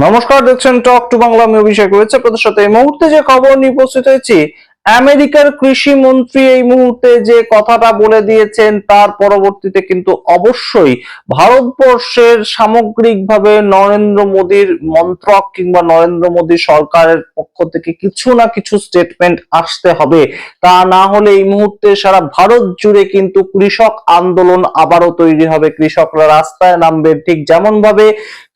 নমস্কার, দেখছেন talk to Bangla. আমি অভিষেক রয়েছে আপনাদের সাথে। এই মুহূর্তে যে খবর নিয়ে উপস্থিত হয়েছি, আমেরিকার কৃষি মন্ত্রী এই মুহূর্তে যে কথাটা বলে দিয়েছেন, তার পরবর্তীতে কিন্তু অবশ্যই ভারতবর্ষের সামগ্রিকভাবে নরেন্দ্র মোদীর মন্ত্রক কিংবা নরেন্দ্র মোদী সরকারের পক্ষ থেকে কিছু না কিছু স্টেটমেন্ট আসতে হবে। তা না হলে এই মুহূর্তে সারা ভারত জুড়ে কিন্তু কৃষক আন্দোলন আবারও তৈরি হবে। কৃষকরা রাস্তায় নামবে, ঠিক যেমন ভাবে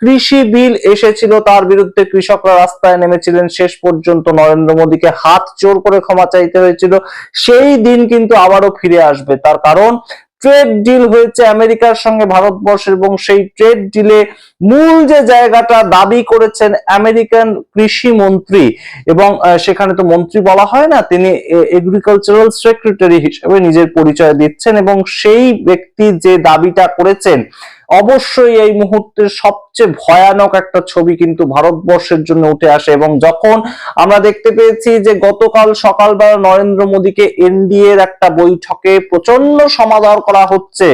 কৃষি বিল এসেছিল তার বিরুদ্ধে কৃষকরা রাস্তায় নেমেছিলেন, শেষ পর্যন্ত নরেন্দ্র মোদীকে হাত জোর করে ক্ষমা চাইতে হয়েছিল। সেই দিন কিন্তু আবারও ফিরে আসবে, তার কারণ ট্রেড ডিল হয়েছে আমেরিকার সঙ্গে ভারতবর্ষের, এবং সেই ট্রেড ডিলে মূল যে জায়গাটা দাবি করেছেন আমেরিকান কৃষি মন্ত্রী, এবং সেখানে তো মন্ত্রী বলা হয় না, তিনি এগ্রিকালচারাল সেক্রেটারি হিসেবে নিজের পরিচয় দিচ্ছেন, এবং সেই ব্যক্তি যে দাবিটা করেছেন অবশ্যই এই মুহূর্তের সবচেয়ে ভয়ানক একটা ছবি কিন্তু ভারতবর্ষের জন্য উঠে আসে। এবং যখন আমরা দেখতে পেয়েছি যে গতকাল সকালবেলা নরেন্দ্র মোদীকে এনডিএ এর একটা বৈঠকে প্রচন্ড সমাদর করা হচ্ছে,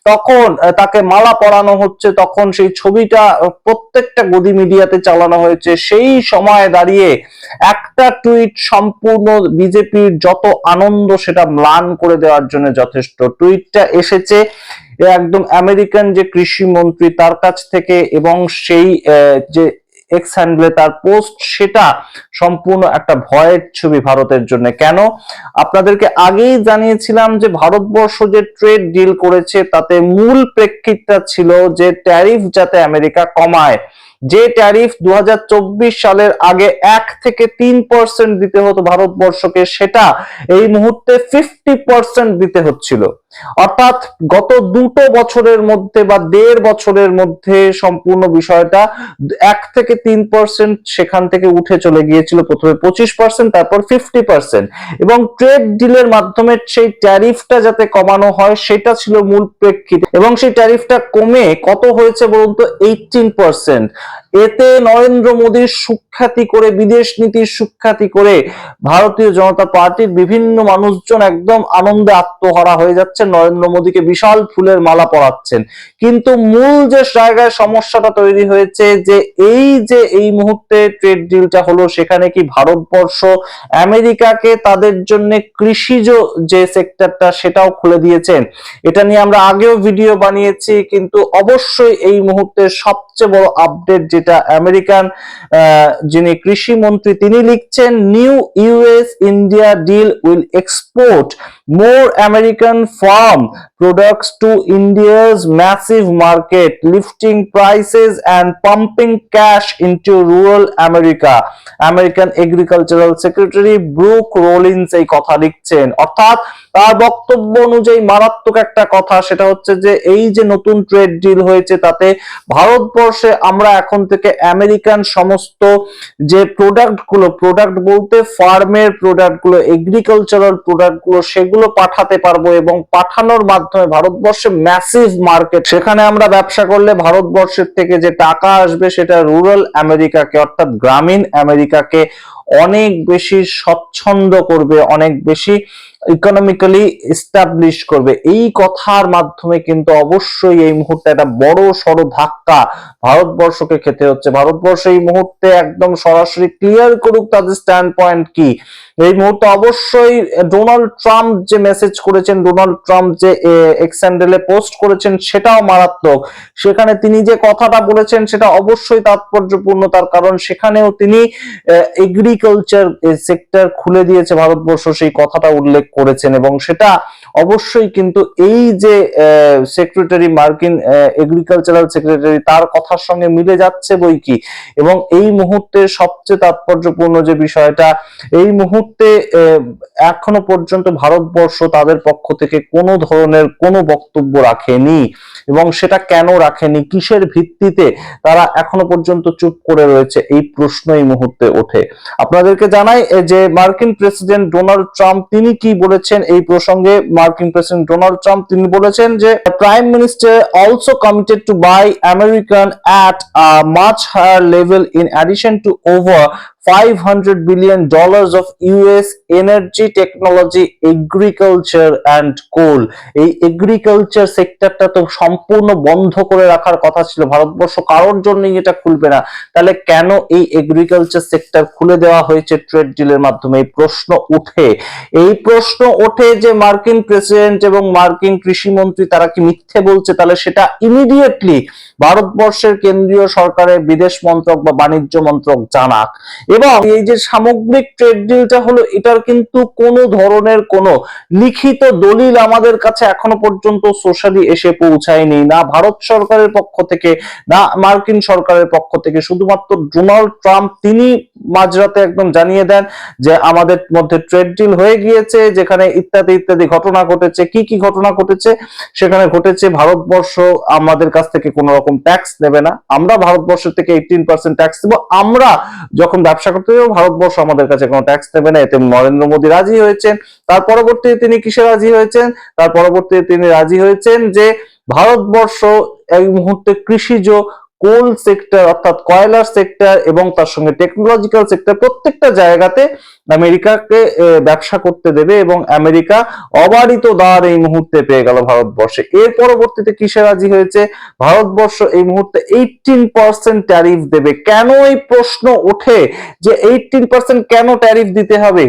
তখন তাকে মালা পরানো হচ্ছে, তখন সেই ছবিটা প্রত্যেকটা গদি মিডিয়াতে চালানো হয়েছে। সেই সময় দাঁড়িয়ে একটা টুইট সম্পূর্ণ বিজেপির যত আনন্দ সেটা ম্লান করে দেওয়ার জন্য যথেষ্ট। টুইটটা এসেছে একদম আমেরিকান যে কৃষি মন্ত্রী তার কাছ থেকে, এবং সেই যে এক্স হ্যান্ডেলে তার পোস্ট, সেটা সম্পূর্ণ একটা ভয়ের ছবি ভারতের জন্য। কেন? আপনাদেরকে আগেই জানিয়েছিলাম যে ভারতবর্ষ যে ট্রেড ডিল করেছে তাতে মূল প্রেক্ষিতটা ছিল যে ট্যারিফ যাতে আমেরিকা কমায়। যে ট্যারিফ 2024 সালের আগে 1 থেকে 3% দিতে হতো ভারতবর্ষকে, সেটা এই মুহূর্তে 50% দিতে হচ্ছিল। অর্থাৎ গত দুটো বছরের মধ্যে বা 1.5 বছরের মধ্যে সম্পূর্ণ বিষয়টা 1 থেকে 3% সেখান থেকে উঠে চলে গিয়েছিল। প্রথমে 25%, তারপর 50%, এবং ট্রেড ডিলের মাধ্যমে সেই ট্যারিফটা যাতে কমানো হয় সেটা ছিল মূল প্রেক্ষিত। এবং সেই ট্যারিফটা কমে কত হয়েছে বলুন তো? 18%। এতে নরেন্দ্র মোদীর সুখ্যাতি করে, বিদেশ নীতির সুখ্যাতি করে ভারতীয় জনতা পার্টির বিভিন্ন মানুষজন একদম আনন্দে আত্মহারা হয়ে যাচ্ছে, নরেন্দ্র মোদীকে বিশাল ফুলের মালা পরাচ্ছেন। কিন্তু মূল যে জায়গায় সমস্যাটা তৈরি হয়েছে, যে এই মুহূর্তে ট্রেড ডিলটা হলো, সেখানে কি ভারতবর্ষ আমেরিকাকে তাদের জন্য কৃষিজ যে সেক্টরটা সেটাও খুলে দিয়েছেন। এটা নিয়ে আমরা আগেও ভিডিও বানিয়েছি, কিন্তু অবশ্যই এই মুহূর্তে সবচেয়ে বড় আপডেট যেটা আমেরিকান যিনি কৃষি মন্ত্রী তিনি লিখছেন, new US India deal will export more American farm products to India's massive market, lifting prices and pumping cash into rural America. American Agricultural Secretary Brooke Rollins এই কথা লিখছেন। অর্থাৎ তার বক্তব্য অনুযায়ী মারাত্মক একটা কথা, সেটা হচ্ছে যে এই যে নতুন ট্রেড ডিল হয়েছে তাতে ভারতবর্ষে আমরা এখন থেকে আমেরিকান সমস্ত যে প্রোডাক্ট বলতে ফার্মের প্রোডাক্টগুলো, এগ্রিকালচারাল প্রোডাক্টগুলো, সেগুলো পাঠাতে পারবো, এবং পাঠানোর মাধ্যমে ভারতবর্ষে ম্যাসিভ মার্কেট, সেখানে আমরা ব্যবসা করলে ভারতবর্ষের থেকে যে টাকা আসবে সেটা রুরাল আমেরিকাকে, অর্থাৎ গ্রামীণ আমেরিকাকে অনেক বেশি স্বচ্ছন্দ করবে, অনেক বেশি ইকোনমিক্যালি এস্টাবলিশ করবে। এই কথার মাধ্যমে কিন্তু অবশ্যই এই মুহূর্তে একটা বড় সড় ধাক্কা ভারতবর্ষকে খেতে হচ্ছে। ভারতবর্ষ এই মুহূর্তে একদম সরাসরি ক্লিয়ার করুক তাদের স্ট্যান্ড পয়েন্ট কি। এই মুহূর্তে অবশ্যই ডোনাল্ড ট্রাম্প যে মেসেজ করেছেন, ডোনাল্ড ট্রাম্প যে এক্স হ্যান্ডেলে পোস্ট করেছেন, সেটাও মারাত্মক। সেখানে তিনি যে কথাটা বলেছেন সেটা অবশ্যই তাৎপর্যপূর্ণ, তার কারণ সেখানেও তিনি এগ্রিকালচার সেক্টর খুলে দিয়েছে ভারতবর্ষ, সেই কথাটা উল্লেখ করেছেন, এবং সেটা অবশ্যই কিন্তু এই যে সেক্রেটারি, মার্কিন এগ্রিকালচারাল সেক্রেটারি, তার কথার সঙ্গে মিলে যাচ্ছে বই কি। এবং এই মুহূর্তে সবচেয়ে তাৎপর্যপূর্ণ যে বিষয়টা, এই মুহূর্তে এখনো পর্যন্ত ভারতবর্ষ তাদের পক্ষ থেকে কোনো ধরনের কোনো বক্তব্য রাখেনি, এবং সেটা কেন রাখেনি, কিসের ভিত্তিতে তারা এখনো পর্যন্ত চুপ করে রয়েছে, এই প্রশ্ন এই মুহূর্তে ওঠে। আপনাদেরকে জানাই যে মার্কিন প্রেসিডেন্ট ডোনাল্ড ট্রাম্প তিনি কি বলেছেন এই প্রসঙ্গে। মার্কিন প্রেসিডেন্ট ডোনাল্ড ট্রাম্প তিনি বলেছেন যে prime minister also committed to buy American at a much higher level in addition to over $500 billion of US energy technology agriculture and coal। এই এগ্রিকালচার সেক্টরটা তো সম্পূর্ণ বন্ধ করে রাখার কথা ছিল, ভারতবর্ষ কারোর জন্যই এটা খুলবে না, তাহলে কেন এই এগ্রিকালচার সেক্টর খুলে দেওয়া হয়েছে ট্রেড ডিলের মাধ্যমে? এই প্রশ্ন ওঠে যে মার্কিন প্রেসিডেন্ট এবং মার্কিন কৃষি মন্ত্রী তারা কি মিথ্যে বলছে? তাহলে সেটা ইমিডিয়েটলি ভারতবর্ষের কেন্দ্রীয় সরকারের বিদেশ মন্ত্রক বা বাণিজ্য মন্ত্রক জানাক। এবং এই যে সামগ্রিক ট্রেড ডিলটা হলো, এটার কিন্তু কোনো ধরনের কোনো লিখিত দলিল আমাদের কাছে এখনো পর্যন্ত সোশ্যালি এসে পৌঁছায়নি, না ভারত সরকারের পক্ষ থেকে না মার্কিন সরকারের পক্ষ থেকে। শুধুমাত্র ডোনাল্ড ট্রাম্প তিনি মাঝরাতে একদম জানিয়ে দেন যে আমাদের মধ্যে ট্রেড ডিল হয়ে গিয়েছে, যেখানে ইত্যাদি ইত্যাদি ঘটনা ঘটেছে। কি কি ঘটনা ঘটেছে? সেখানে ঘটেছে ভারতবর্ষ আমাদের কাছ থেকে কোনো রকম ট্যাক্স নেবে না, আমরা ভারতবর্ষের থেকে 18% ট্যাক্স দেবো, আমরা যখন ব্যবসা করতে যাবো ভারতবর্ষ আমাদের কাছে কোনো ট্যাক্স নেবে না। এতে নরেন্দ্র মোদী রাজি হয়েছেন। তার পরবর্তীতে তিনি কিসে রাজি হয়েছেন? তার পরবর্তীতে তিনি রাজি হয়েছেন যে ভারতবর্ষ এই মুহূর্তে কৃষিজ, কোল সেক্টর অর্থাৎ কয়লার সেক্টর এবং তার সঙ্গে টেকনোলজিক্যাল সেক্টর প্রত্যেকটা জায়গাতে আমেরিকাকে ব্যবসা করতে দেবে, এবং আমেরিকা অবারিত দ্বার এই মুহূর্তে পেয়ে গেল ভারতবর্ষে। এর পরবর্তীতে কিসে রাজি হয়েছে? ভারতবর্ষ এই মুহূর্তে 18% ট্যারিফ দেবে। কেন এই প্রশ্ন ওঠে যে 18% কেন ট্যারিফ দিতে হবে?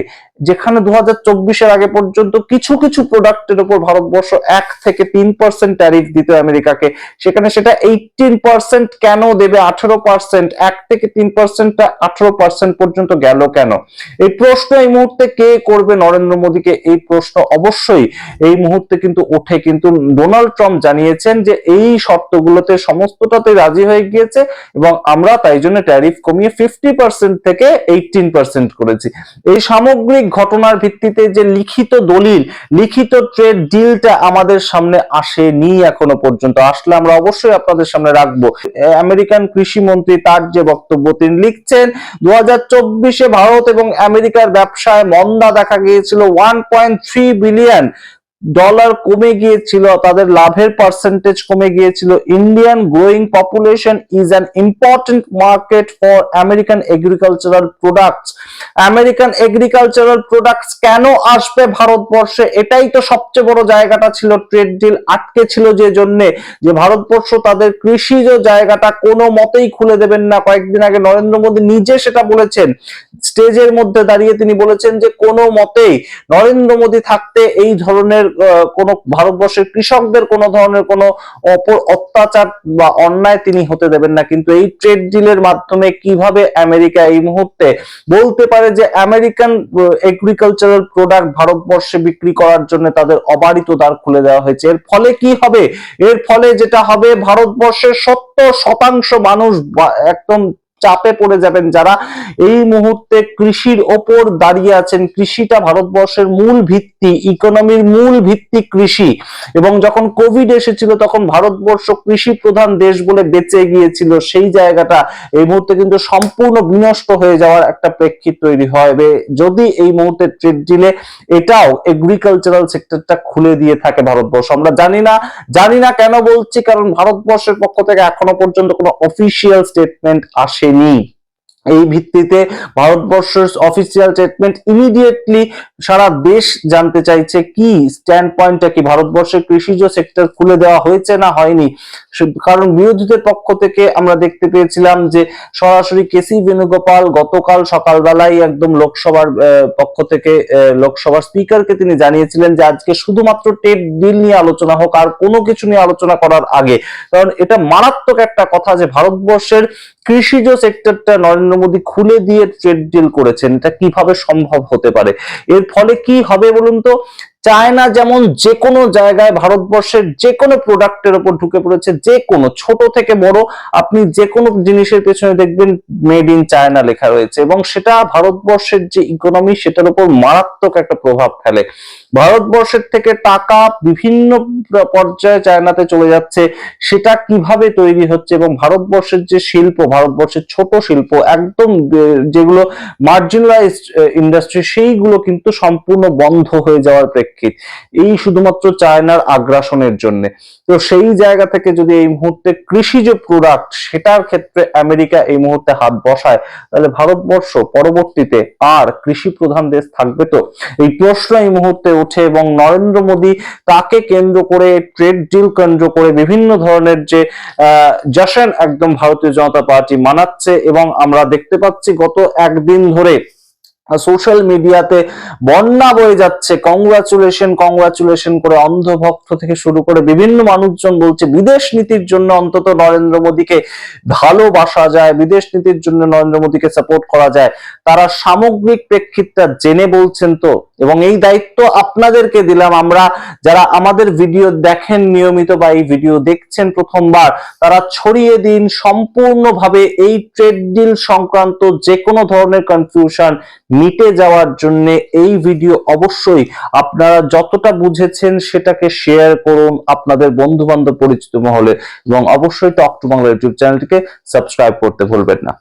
যেখানে 2024-এর আগে পর্যন্ত কিছু কিছু প্রোডাক্টের উপর ভারতবর্ষ 1 থেকে 3% ট্যারিফ দিত আমেরিকাকে, সেখানে সেটা 18% কেন দেবে? 18%, 1 থেকে 3%টা 18% পর্যন্ত গেল কেন? এই প্রশ্ন এই মুহূর্তে কে করবে নরেন্দ্র মোদীকে? এই প্রশ্ন অবশ্যই এই মুহূর্তে কিন্তু ওঠে, কিন্তু ডোনাল্ড ট্রাম্প জানিয়েছেন যে এই শর্তগুলোতে সমস্তটাতে রাজি হয়ে গিয়েছে এবং আমরা তাই জন্য ট্যারিফ কমিয়ে 50% থেকে 18% করেছি। এই সামগ্রিক ঘটনার ভিত্তিতে যে লিখিত দলিল, লিখিত ট্রেড ডিলটা আমাদের সামনে আসেনি এখনো পর্যন্ত। আসলে আমরা অবশ্যই আপনাদের সামনে রাখবো। আমেরিকান কৃষি মন্ত্রী তার যে বক্তব্য তিনি লিখছেন, 2024-এ ভারত এবং আমেরিকার ব্যবসায় মন্দা দেখা গিয়েছিল, $1.3 বিলিয়ন কমে গিয়েছিল, তাদের লাভের পার্সেন্টেজ কমে গিয়েছিল। Indian growing population is an important market for American agricultural products. American agricultural products কেন আসবে ভারতবর্ষে? এটাই তো সবচেয়ে বড় জায়গাটা ছিল। ট্রেড ডিল আটকে ছিল যে জন্যে, যে ভারতবর্ষ তাদের কৃষিজ জায়গাটা কোনো মতেই খুলে দেবেন না। কয়েকদিন আগে নরেন্দ্র মোদী নিজে সেটা বলেছেন, স্টেজের মধ্যে দাঁড়িয়ে তিনি বলেছেন যে কোনো মতেই নরেন্দ্র মোদী থাকতে এই ধরনের কোনো ভারতবর্ষের কৃষকদের কোনো ধরনের কোনো অত্যাচার বা অন্যায় তিনি হতে দেবেন না। কিন্তু এই ট্রেড ডিলের মাধ্যমে কিভাবে আমেরিকা এই মুহূর্তে বলতে পারে যে আমেরিকান এগ্রিকালচারাল প্রোডাক্ট ভারতবর্ষে বিক্রি করার জন্য তাদের অবারিত দ্বার খুলে দেওয়া হয়েছে? এর ফলে কি হবে? এর ফলে যেটা হবে, ভারতবর্ষের 70% মানুষ একদম চাপে পড়ে যাবেন, যারা এই মুহূর্তে কৃষির ওপর দাঁড়িয়ে আছেন। কৃষিটা ভারতবর্ষের মূল ভিত্তি, ইকোনমির মূল ভিত্তি কৃষি। এবং যখন কোভিড এসেছিল তখন ভারতবর্ষ কৃষি প্রধান দেশ বলে বেঁচে গিয়েছিল, সেই জায়গাটা এই মুহূর্তে কিন্তু সম্পূর্ণ বিনষ্ট হয়ে যাওয়ার একটা প্রেক্ষিত তৈরি হবে যদি এই মুহূর্তে ট্রেড ডিলে এটাও এগ্রিকালচারাল সেক্টরটা খুলে দিয়ে থাকে ভারতবর্ষ। আমরা জানি না কেন বলছি, কারণ ভারতবর্ষের পক্ষ থেকে এখনো পর্যন্ত কোনো অফিসিয়াল স্টেটমেন্ট আসেনি। এই ভিত্তিতে ভারতবর্ষের অফিসিয়াল স্টেটমেন্ট ইমিডিয়েটলি সারা দেশ জানতে চাইছে কি স্ট্যান্ড পয়েন্টটা কি, ভারতবর্ষের কৃষিজ সেক্টর খুলে দেওয়া হয়েছে না হয়নি। কারণ বিরোধীদের পক্ষ থেকে আমরা দেখতে পেয়েছিলাম যে সরাসরি কেসি বেণুগোপাল গতকাল সকালবেলায় একদম লোকসভার পক্ষ থেকে লোকসভার স্পিকারকে তিনি জানিয়েছিলেন যে আজকে শুধুমাত্র ট্রেড ডিল নিয়ে আলোচনা হোক, আর কোনো কিছু নিয়ে আলোচনা করার আগে। কারণ এটা মারাত্মক একটা কথা যে ভারতবর্ষের কৃষিজ সেক্টরটা নরেন্দ্র মোদী খুলে দিয়ে ট্রেড ডিল করেছেন, এটা কিভাবে সম্ভব হতে পারে? এর ফলে কি হবে বলুন তো? চায়না যেমন যে কোনো জায়গায় ভারতবর্ষের যে কোনো প্রোডাক্টের উপর ঢুকে পড়েছে, যে কোনো ছোট থেকে বড় আপনি যে কোনো জিনিসের পেছনে দেখবেন মেড ইন চায়না লেখা রয়েছে, এবং সেটা ভারতবর্ষের যে ইকোনমি সেটার উপর মারাত্মক একটা প্রভাব ফেলে। ভারতবর্ষের থেকে টাকা বিভিন্ন পর্যায়ে চায়নাতে চলে যাচ্ছে, সেটা কিভাবে তৈরি হচ্ছে, এবং ভারতবর্ষের যে শিল্প, ভারতবর্ষের ছোট শিল্প একদম যেগুলো মার্জিনালাইজড ইন্ডাস্ট্রি, সেইগুলো কিন্তু সম্পূর্ণ বন্ধ হয়ে যাওয়ার প্রেক্ষিত এই শুধুমাত্র চায়নার আগ্রাসনের জন্য। তো তো সেই জায়গা থেকে যদি এই মুহূর্তে কৃষিজ প্রোডাক্ট সেটার ক্ষেত্রে আমেরিকা এই মুহূর্তে হাত বসায়, তাহলে ভারতবর্ষ পরবর্তীতে আর কৃষি প্রধান দেশ থাকবে? তো এই প্রশ্ন এই মুহূর্তে ওঠে, এবং নরেন্দ্র মোদী তাকে কেন্দ্র করে, ট্রেড ডিল কেন্দ্র করে বিভিন্ন ধরনের যে জশন একদম ভারতীয় জনতা পার্টি মানাচ্ছে। এবং আমরা দেখতে পাচ্ছি গত একদিন ধরে সোশ্যাল মিডিয়াতে বন্যা বয়ে যাচ্ছে, কংগ্রাচুলেশন কংগ্রাচুলেশন করে অন্ধভক্ত থেকে শুরু করে বিভিন্ন মানুষজন বলছে বিদেশ নীতির জন্য অন্তত নরেন্দ্র মোদীকে ভালোবাসা যায়, বিদেশ নীতির জন্য নরেন্দ্র মোদীকে সাপোর্ট করা যায়। তারা সামগ্রিক প্রেক্ষিতটা জেনে বলছেন তো, এবং এই দায়িত্ব আপনাদেরকে দিলাম। আমরা যারা আমাদের ভিডিও দেখেন নিয়মিত বা এই ভিডিও দেখছেন প্রথমবার, তারা ছড়িয়ে দিন সম্পূর্ণভাবে এই ট্রেড ডিল সংক্রান্ত যে কোনো ধরনের কনফিউশন মিটে যাওয়ার জন্য। এই ভিডিও অবশ্যই আপনারা যতটা বুঝেছেন সেটাকে শেয়ার করুন আপনাদের বন্ধু বান্ধব পরিচিত মহলে, এবং অবশ্যই টক টু বাংলা ইউটিউব চ্যানেলটিকে সাবস্ক্রাইব করতে ভুলবেন না।